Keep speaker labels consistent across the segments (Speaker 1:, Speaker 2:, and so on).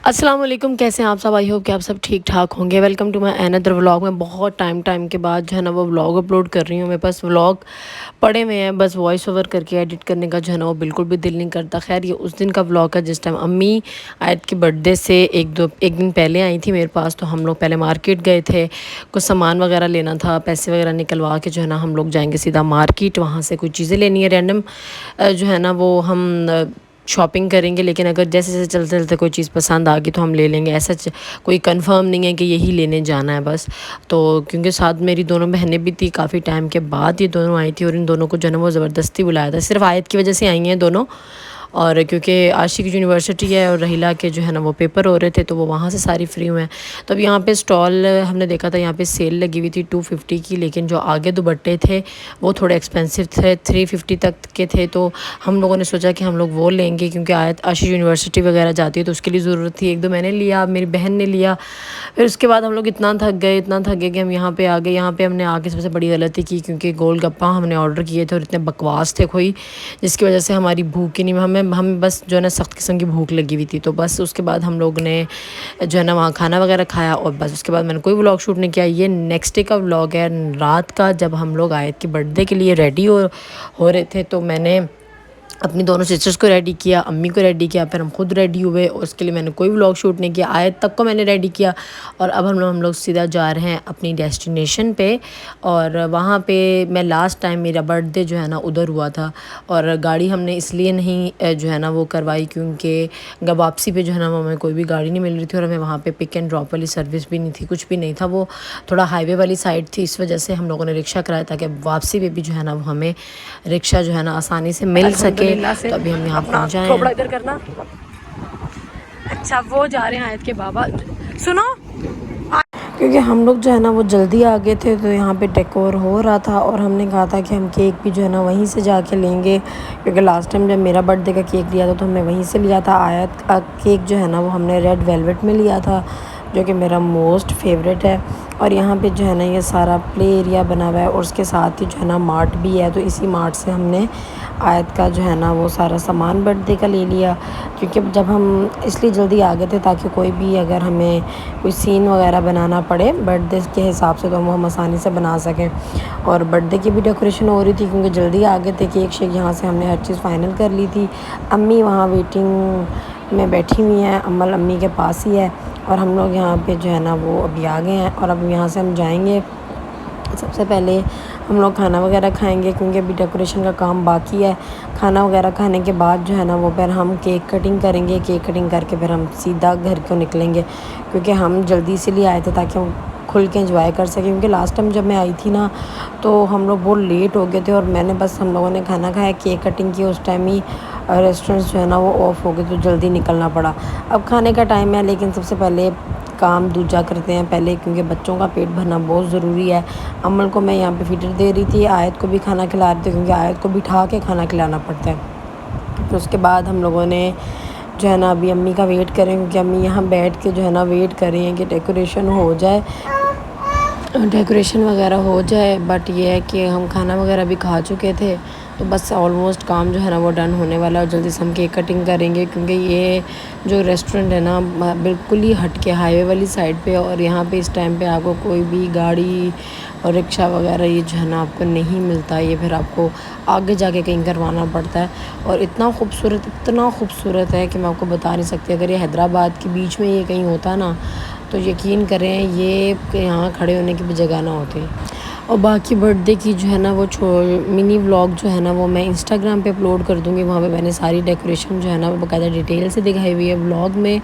Speaker 1: अस्सलाम वालेकुम, कैसे हैं आप सब। आई होप कि आप सब ठीक ठाक होंगे। Welcome to my another vlog. मैं बहुत टाइम के बाद जो है ना वो व्लॉग अपलोड कर रही हूँ। मेरे पास व्लॉग पड़े हुए हैं, बस वॉइस ओवर करके एडिट करने का जो है ना वो बिल्कुल भी दिल नहीं करता। खैर ये उस दिन का व्लॉग है जिस टाइम अम्मी आयत के बर्थडे से एक दिन पहले आई थी मेरे पास। तो हम लोग पहले मार्केट गए थे, कुछ सामान वगैरह लेना था, पैसे वगैरह निकलवा के जो है ना हम लोग जाएंगे सीधा मार्केट। वहाँ से कुछ चीज़ें लेनी है रैंडम, जो है ना वो हम शॉपिंग करेंगे। लेकिन अगर जैसे जैसे चलते चलते कोई चीज़ पसंद आ गई तो हम ले लेंगे। ऐसा कोई कंफर्म नहीं है कि यही लेने जाना है बस। तो क्योंकि साथ मेरी दोनों बहनें भी थी, काफ़ी टाइम के बाद ये दोनों आई थी और इन दोनों को जो है ना वो ज़बरदस्ती बुलाया था। सिर्फ आयत की वजह से आई हैं दोनों, और क्योंकि आशिक यूनिवर्सिटी है और रहीला के जो है ना वो पेपर हो रहे थे तो वो वहाँ से सारी फ्री हुए हैं। तो अब यहाँ पे स्टॉल हमने देखा था, यहाँ पे सेल लगी हुई थी 250 की, लेकिन जो आगे दुपट्टे थे वो थोड़े एक्सपेंसिव थे, 350 तक के थे। तो हम लोगों ने सोचा कि हम लोग वो लेंगे, क्योंकि आयत आशिक यूनिवर्सिटी वगैरह जाती है तो उसके लिए ज़रूरत थी। एक दो मैंने लिया, मेरी बहन ने लिया। फिर उसके बाद हम लोग इतना थक गए कि हम यहाँ पे आ गए। यहाँ पे हमने आके सबसे बड़ी गलती की, क्योंकि गोलगप्पा हमने ऑर्डर किए थे और इतने बकवास थे कोई, जिसकी वजह से हमारी भूख ही नहीं, हमें बस जो है ना सख्त किस्म की भूख लगी हुई थी। तो बस उसके बाद हम लोग ने जो है ना वहाँ खाना वगैरह खाया और बस उसके बाद मैंने कोई व्लॉग शूट नहीं किया। ये नेक्स्ट डे का व्लॉग है, रात का, जब हम लोग आयत के बर्थडे के लिए रेडी हो रहे थे। तो मैंने अपनी दोनों सिस्टर्स को रेडी किया, अम्मी को रेडी किया, फिर हम खुद रेडी हुए और उसके लिए मैंने कोई व्लॉग शूट नहीं किया। आयत तक को मैंने रेडी किया और अब हम लोग सीधा जा रहे हैं अपनी डेस्टिनेशन पे। और वहाँ पे मैं लास्ट टाइम मेरा बर्थडे जो है ना उधर हुआ था, और गाड़ी हमने इसलिए नहीं जो है ना वो करवाई क्योंकि वापसी पे जो है ना वो हमें कोई भी गाड़ी नहीं मिल रही थी और हमें वहाँ पे पिक एंड ड्रॉप वाली सर्विस भी नहीं थी, कुछ भी नहीं था। वो थोड़ा हाईवे वाली साइड थी, इस वजह से हम लोगों ने रिक्शा कराया ताकि वापसी पे भी जो है ना वो हमें रिक्शा जो है ना आसानी से मिल सके। तो अभी हम यहाँ पहुँच जाए हैं। इधर करना। अच्छा, वो जा रहे हैं आयत के बाबा। सुनो, क्योंकि हम लोग जो है ना वो जल्दी आ गए थे तो यहाँ पे डेकोर हो रहा था और हमने कहा था कि हम केक भी जो है ना वहीं से जाके लेंगे, क्योंकि लास्ट टाइम जब मेरा बर्थडे का केक लिया था तो हमने वहीं से लिया था। आयत का केक जो है ना वो हमने रेड वेलवेट में लिया था, जो कि मेरा मोस्ट फेवरेट है। और यहाँ पे जो है ना ये सारा प्ले एरिया बना हुआ है और उसके साथ ही जो है ना मार्ट भी है। तो इसी मार्ट से हमने आयत का जो है ना वो सारा सामान बर्थडे का ले लिया, क्योंकि जब हम इसलिए जल्दी आ गए थे ताकि कोई भी अगर हमें कोई सीन वगैरह बनाना पड़े बर्थडे के हिसाब से तो हम आसानी से बना सकें। और बर्थडे की भी डेकोरेशन हो रही थी क्योंकि जल्दी आ गए थे। केक शेक यहाँ से हमने हर चीज़ फाइनल कर ली थी। अम्मी वहाँ वेटिंग में बैठी हुई हैं, अम्मल अम्मी के पास ही है और हम लोग यहाँ पे जो है ना वो अभी आ गए हैं और अब यहाँ से हम जाएंगे। सबसे पहले हम लोग खाना वगैरह खाएंगे क्योंकि अभी डेकोरेशन का काम बाकी है। खाना वगैरह खाने के बाद जो है ना वो फिर हम केक कटिंग करेंगे। केक कटिंग करके फिर हम सीधा घर को निकलेंगे, क्योंकि हम जल्दी इसीलिए आए थे ताकि हम खुल के एंजॉय कर सकें। क्योंकि लास्ट टाइम जब मैं आई थी ना तो हम लोग बहुत लेट हो गए थे और मैंने बस हम लोगों ने खाना खाया, केक कटिंग की, उस टाइम ही रेस्टोरेंट्स जो है ना वो ऑफ़ हो गए तो जल्दी निकलना पड़ा। अब खाने का टाइम है, लेकिन सबसे पहले काम दूजा करते हैं पहले, क्योंकि बच्चों का पेट भरना बहुत ज़रूरी है। अम्मल को मैं यहाँ पे फीडर दे रही थी, आयत को भी खाना खिला रही थी क्योंकि आयत को बिठा के खाना खिलाना पड़ता है। फिर उसके बाद हम लोगों ने जो है ना अभी अम्मी का वेट करें, क्योंकि अम्मी यहाँ बैठ के जो है ना वेट कर रही हैं कि डेकोरेशन हो जाए, डेकोरेशन वगैरह हो जाए। बट ये है कि हम खाना वगैरह भी खा चुके थे तो बस ऑलमोस्ट काम जो है ना वो डन होने वाला है और जल्दी से हम केक कटिंग करेंगे। क्योंकि ये जो रेस्टोरेंट है ना बिल्कुल ही हट के हाईवे वाली साइड पे, और यहाँ पे इस टाइम पे आपको कोई भी गाड़ी और रिक्शा वगैरह ये जो है ना आपको नहीं मिलता। ये फिर आपको आगे जाके कहीं करवाना पड़ता है। और इतना खूबसूरत है कि मैं आपको बता नहीं सकती। अगर ये हैदराबाद के बीच में ये कहीं होता ना तो यकीन करें ये यहाँ खड़े होने की भी जगह ना होती। और बाकी बर्थडे की जो है ना वो मिनी व्लॉग जो है ना वो मैं इंस्टाग्राम पे अपलोड कर दूँगी। वहाँ पे मैंने सारी डेकोरेशन जो है ना वो बाकायदा डिटेल से दिखाई हुई है। व्लॉग में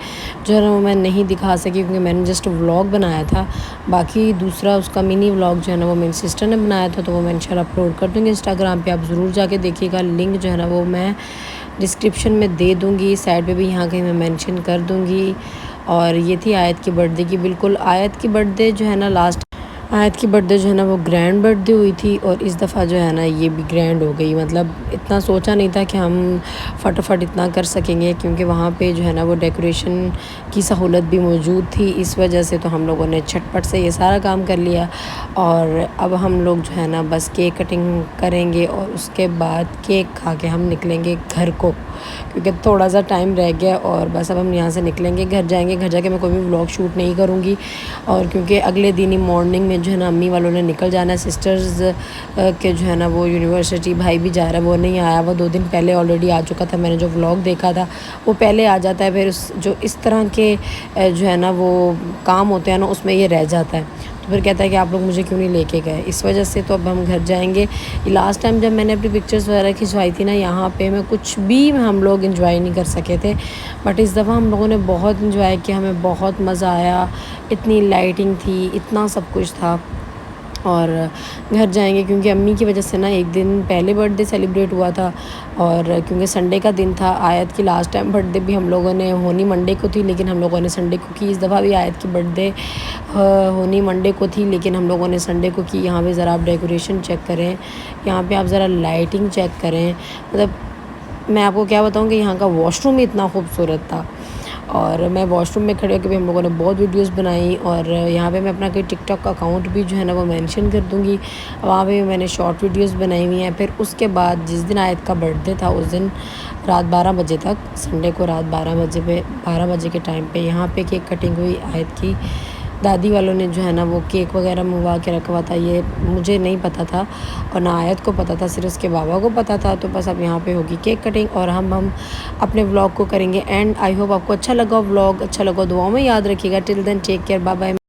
Speaker 1: जो है ना वो मैं नहीं दिखा सकी क्योंकि मैंने जस्ट व्लॉग बनाया था। बाकी दूसरा उसका मिनी व्लॉग जो है ना वो मेरी सिस्टर ने बनाया था, तो वो मैं इंशाल्लाह अपलोड कर दूँगी इंस्टाग्राम पर। आप ज़रूर जाके देखिएगा। लिंक जो है ना वो मैं डिस्क्रिप्शन में दे दूँगी, साइड पर भी यहाँ कहीं मैं मैंशन कर दूँगी। और ये थी आयत की बर्थडे की, बिल्कुल आयत की बर्थडे जो है ना आयत की बर्थडे जो है ना वो ग्रैंड बर्थडे हुई थी और इस दफ़ा जो है ना ये भी ग्रैंड हो गई। मतलब इतना सोचा नहीं था कि हम फटाफट इतना कर सकेंगे, क्योंकि वहाँ पे जो है ना वो डेकोरेशन की सहूलत भी मौजूद थी। इस वजह से तो हम लोगों ने झटपट से ये सारा काम कर लिया। और अब हम लोग जो है ना बस केक कटिंग करेंगे और उसके बाद केक खा के हम निकलेंगे घर को। क्योंकि थोड़ा सा टाइम रह गया और बस अब हम यहाँ से निकलेंगे, घर जाएंगे। घर जाके मैं कोई भी व्लॉग शूट नहीं करूँगी और क्योंकि अगले दिन ही मॉर्निंग में जो है ना अम्मी वालों ने निकल जाना है। सिस्टर्स के जो है ना वो यूनिवर्सिटी, भाई भी जा रहा है, वो नहीं आया, वो 2 दिन पहले ऑलरेडी आ चुका था। मैंने जो व्लॉग देखा था वो पहले आ जाता है, फिर जो इस तरह के जो है ना वो काम होते हैं ना उसमें ये रह जाता है। तो फिर कहता है कि आप लोग मुझे क्यों नहीं लेके गए, इस वजह से तो अब हम घर जाएंगे। लास्ट टाइम जब मैंने अपनी पिक्चर्स वगैरह खिंचवाई थी ना यहाँ पे, मैं कुछ भी हम लोग इंजॉय नहीं कर सके थे, बट इस दफ़ा हम लोगों ने बहुत इंजॉय किया, हमें बहुत मज़ा आया। इतनी लाइटिंग थी, इतना सब कुछ था। और घर जाएंगे क्योंकि अम्मी की वजह से ना एक दिन पहले बर्थडे सेलिब्रेट हुआ था और क्योंकि संडे का दिन था। आयत की लास्ट टाइम बर्थडे भी हम लोगों ने होनी मंडे को थी, लेकिन हम लोगों ने संडे को की। इस दफ़ा भी आयत की बर्थडे होनी मंडे को थी, लेकिन हम लोगों ने संडे को की। यहाँ पे ज़रा आप डेकोरेशन चेक करें, यहाँ पे आप ज़रा लाइटिंग चेक करें। मतलब मैं आपको क्या बताऊँ कि यहाँ का वॉशरूम ही इतना खूबसूरत था। और मैं वॉशरूम में खड़े होकर भी हम लोगों ने बहुत वीडियोस बनाई और यहाँ पे मैं अपना कोई टिकटॉक का अकाउंट भी जो है ना वो मेंशन कर दूँगी। वहाँ पे मैंने शॉर्ट वीडियोस बनाई हुई हैं। फिर उसके बाद जिस दिन आयत का बर्थडे था उस दिन रात 12 बजे तक, संडे को रात 12 बजे के टाइम पे यहाँ पे केक कटिंग हुई। आयत की दादी वालों ने जो है ना वो केक वगैरह मंगवा के रखवा था, ये मुझे नहीं पता था और ना आयत को पता था, सिर्फ उसके बाबा को पता था। तो बस अब यहाँ पे होगी केक कटिंग और हम अपने व्लॉग को करेंगे एंड। आई होप आपको अच्छा लगा व्लॉग, अच्छा लगा दुआओं में याद रखिएगा। Till then take care, bye bye.